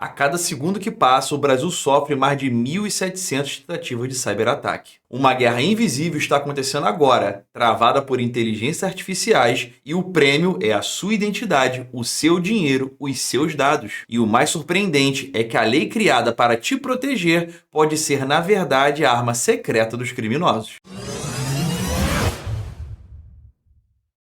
A cada segundo que passa, o Brasil sofre mais de 1.700 tentativas de cyberataque. Uma guerra invisível está acontecendo agora, travada por inteligências artificiais, e o prêmio é a sua identidade, o seu dinheiro, os seus dados. E o mais surpreendente é que a lei criada para te proteger pode ser, na verdade, a arma secreta dos criminosos.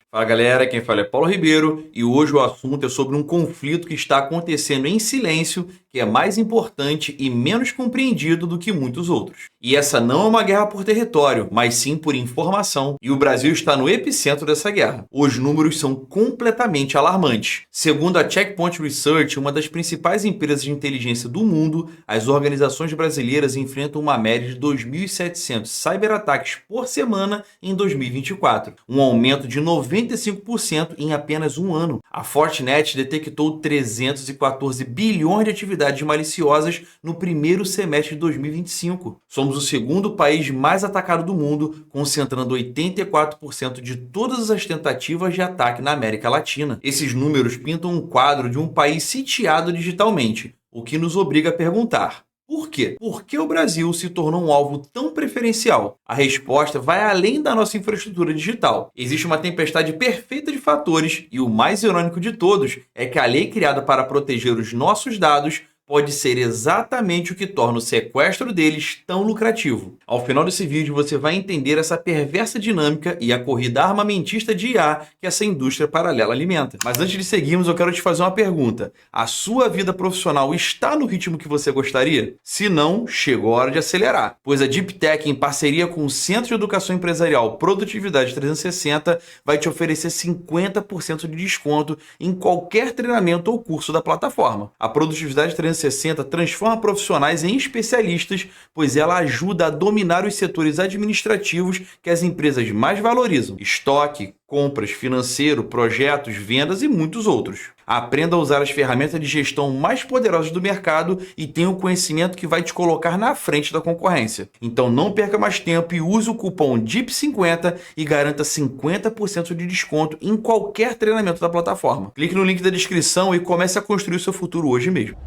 Fala galera, quem fala é Paulo Ribeiro e hoje o assunto é sobre um conflito que está acontecendo em silêncio, que é mais importante e menos compreendido do que muitos outros. E essa não é uma guerra por território, mas sim por informação, e o Brasil está no epicentro dessa guerra. Os números são completamente alarmantes. Segundo a Checkpoint Research, uma das principais empresas de inteligência do mundo, as organizações brasileiras enfrentam uma média de 2.700 cyberataques por semana em 2024, um aumento de 95% em apenas um ano. A Fortinet detectou 314 bilhões de atividades maliciosas no primeiro semestre de 2025. Somos o segundo país mais atacado do mundo, concentrando 84% de todas as tentativas de ataque na América Latina. Esses números pintam um quadro de um país sitiado digitalmente, o que nos obriga a perguntar: por quê? Por que o Brasil se tornou um alvo tão preferencial? A resposta vai além da nossa infraestrutura digital. Existe uma tempestade perfeita de fatores e o mais irônico de todos é que a lei criada para proteger os nossos dados pode ser exatamente o que torna o sequestro deles tão lucrativo. Ao final desse vídeo você vai entender essa perversa dinâmica e a corrida armamentista de IA que essa indústria paralela alimenta. Mas antes de seguirmos, eu quero te fazer uma pergunta. A sua vida profissional está no ritmo que você gostaria? Se não, chegou a hora de acelerar, pois a Deep Tech, em parceria com o Centro de Educação Empresarial Produtividade 360, vai te oferecer 50% de desconto em qualquer treinamento ou curso da plataforma. A Produtividade 360 transforma profissionais em especialistas, pois ela ajuda a dominar os setores administrativos que as empresas mais valorizam: estoque, compras, financeiro, projetos, vendas e muitos outros. Aprenda a usar as ferramentas de gestão mais poderosas do mercado e tenha o conhecimento que vai te colocar na frente da concorrência. Então não perca mais tempo e use o cupom DEEP50 e garanta 50% de desconto em qualquer treinamento da plataforma. Clique no link da descrição e comece a construir o seu futuro hoje mesmo.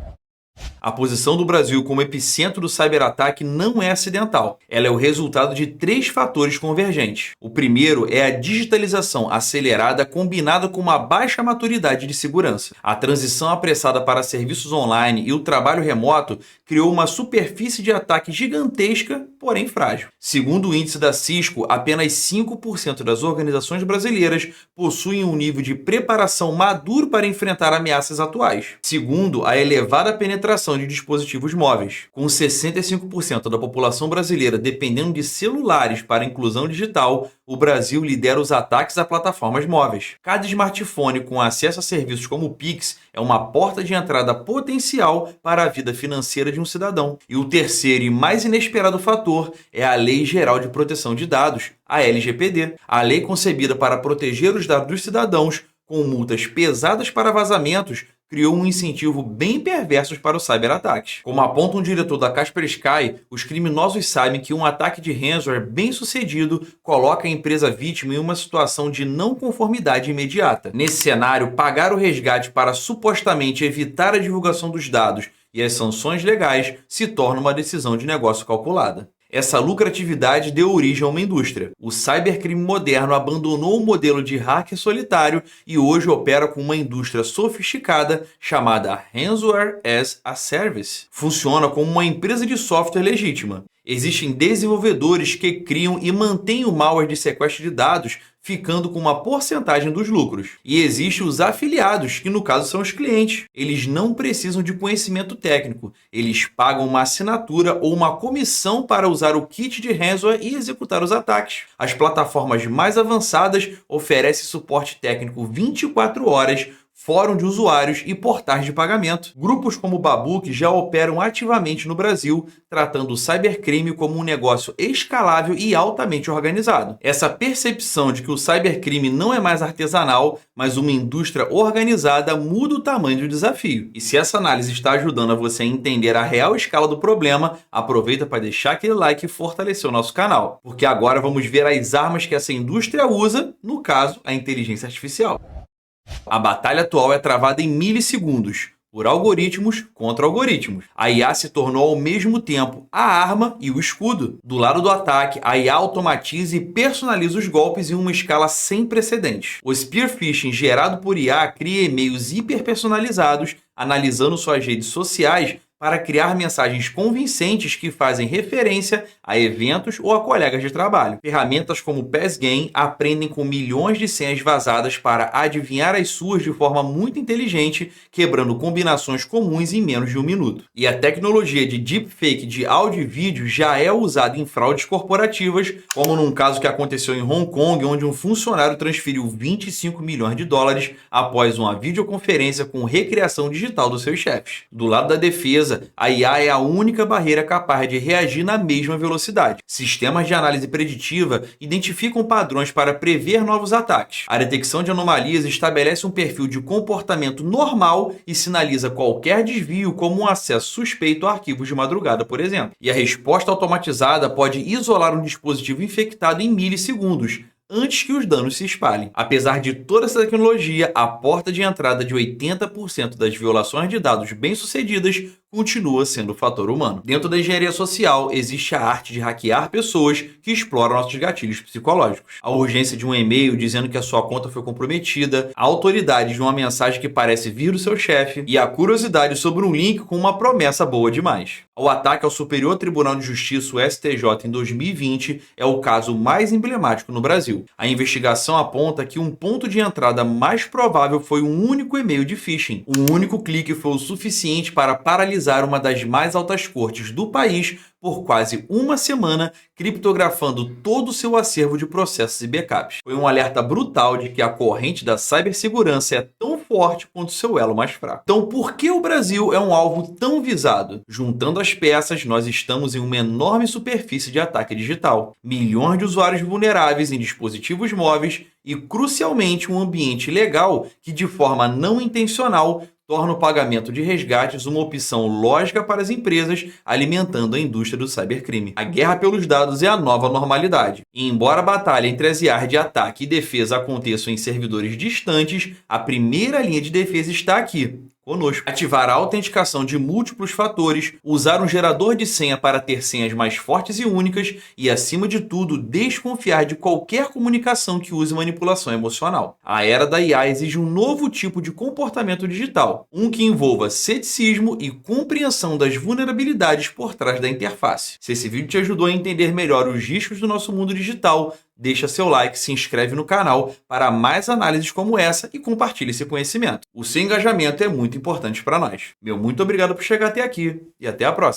A posição do Brasil como epicentro do cyberataque não é acidental. Ela é o resultado de 3 fatores convergentes. O primeiro é a digitalização acelerada combinada com uma baixa maturidade de segurança. A transição apressada para serviços online e o trabalho remoto criou uma superfície de ataque gigantesca, porém frágil. Segundo o índice da Cisco, apenas 5% das organizações brasileiras possuem um nível de preparação maduro para enfrentar ameaças atuais. Segundo, a elevada penetração de dispositivos móveis. Com 65% da população brasileira dependendo de celulares para a inclusão digital, o Brasil lidera os ataques a plataformas móveis. Cada smartphone com acesso a serviços como o Pix é uma porta de entrada potencial para a vida financeira de um cidadão. E o terceiro e mais inesperado fator é a Lei Geral de Proteção de Dados, a LGPD. A lei concebida para proteger os dados dos cidadãos, com multas pesadas para vazamentos, criou um incentivo bem perverso para os cyberataques. Como aponta um diretor da Kaspersky, os criminosos sabem que um ataque de ransomware bem sucedido coloca a empresa vítima em uma situação de não conformidade imediata. Nesse cenário, pagar o resgate para supostamente evitar a divulgação dos dados e as sanções legais se torna uma decisão de negócio calculada. Essa lucratividade deu origem a uma indústria. O cybercrime moderno abandonou o modelo de hacker solitário e hoje opera com uma indústria sofisticada chamada Ransomware as a Service. Funciona como uma empresa de software legítima. Existem desenvolvedores que criam e mantêm o malware de sequestro de dados, ficando com uma porcentagem dos lucros. E existem os afiliados, que no caso são os clientes. Eles não precisam de conhecimento técnico. Eles pagam uma assinatura ou uma comissão para usar o kit de ransomware e executar os ataques. As plataformas mais avançadas oferecem suporte técnico 24 horas, fórum de usuários e portais de pagamento. Grupos como o Babook já operam ativamente no Brasil, tratando o cybercrime como um negócio escalável e altamente organizado. Essa percepção de que o cybercrime não é mais artesanal, mas uma indústria organizada, muda o tamanho do desafio. E se essa análise está ajudando a você a entender a real escala do problema, aproveita para deixar aquele like e fortalecer o nosso canal, porque agora vamos ver as armas que essa indústria usa, no caso, a inteligência artificial. A batalha atual é travada em milissegundos. por algoritmos contra algoritmos. A IA se tornou ao mesmo tempo a arma e o escudo. Do lado do ataque, a IA automatiza e personaliza os golpes em uma escala sem precedentes. O spear phishing gerado por IA cria e-mails hiperpersonalizados, analisando suas redes sociais para criar mensagens convincentes que fazem referência a eventos ou a colegas de trabalho. Ferramentas como Passgain aprendem com milhões de senhas vazadas para adivinhar as suas de forma muito inteligente, quebrando combinações comuns em menos de um minuto. E a tecnologia de deepfake de áudio e vídeo já é usada em fraudes corporativas, como num caso que aconteceu em Hong Kong, onde um funcionário transferiu 25 milhões de dólares após uma videoconferência com recriação digital dos seus chefes. Do lado da defesa, a IA é a única barreira capaz de reagir na mesma velocidade. Sistemas de análise preditiva identificam padrões para prever novos ataques. A detecção de anomalias estabelece um perfil de comportamento normal e sinaliza qualquer desvio, como um acesso suspeito a arquivos de madrugada, por exemplo. E a resposta automatizada pode isolar um dispositivo infectado em milissegundos, antes que os danos se espalhem. Apesar de toda essa tecnologia, a porta de entrada de 80% das violações de dados bem-sucedidas continua sendo o fator humano. Dentro da engenharia social, existe a arte de hackear pessoas que exploram nossos gatilhos psicológicos. A urgência de um e-mail dizendo que a sua conta foi comprometida, a autoridade de uma mensagem que parece vir do seu chefe e a curiosidade sobre um link com uma promessa boa demais. O ataque ao Superior Tribunal de Justiça, o STJ, em 2020 é o caso mais emblemático no Brasil. A investigação aponta que um ponto de entrada mais provável foi um único e-mail de phishing. Um único clique foi o suficiente para paralisar uma das mais altas cortes do país por quase uma semana, criptografando todo o seu acervo de processos e backups. Foi um alerta brutal de que a corrente da cibersegurança é tão forte quanto seu elo mais fraco. Então, por que o Brasil é um alvo tão visado? Juntando as peças, nós estamos em uma enorme superfície de ataque digital. Milhões de usuários vulneráveis em dispositivos móveis e, crucialmente, um ambiente legal que, de forma não intencional, torna o pagamento de resgates uma opção lógica para as empresas, alimentando a indústria do cybercrime. A guerra pelos dados é a nova normalidade. E embora a batalha entre as IAs de ataque e defesa aconteçam em servidores distantes, a primeira linha de defesa está aqui, conosco. Ativar a autenticação de múltiplos fatores, usar um gerador de senha para ter senhas mais fortes e únicas e, acima de tudo, desconfiar de qualquer comunicação que use manipulação emocional. A era da IA exige um novo tipo de comportamento digital, um que envolva ceticismo e compreensão das vulnerabilidades por trás da interface. Se esse vídeo te ajudou a entender melhor os riscos do nosso mundo digital, deixa seu like, se inscreve no canal para mais análises como essa e compartilhe esse conhecimento. O seu engajamento é muito importante para nós. Meu muito obrigado por chegar até aqui e até a próxima.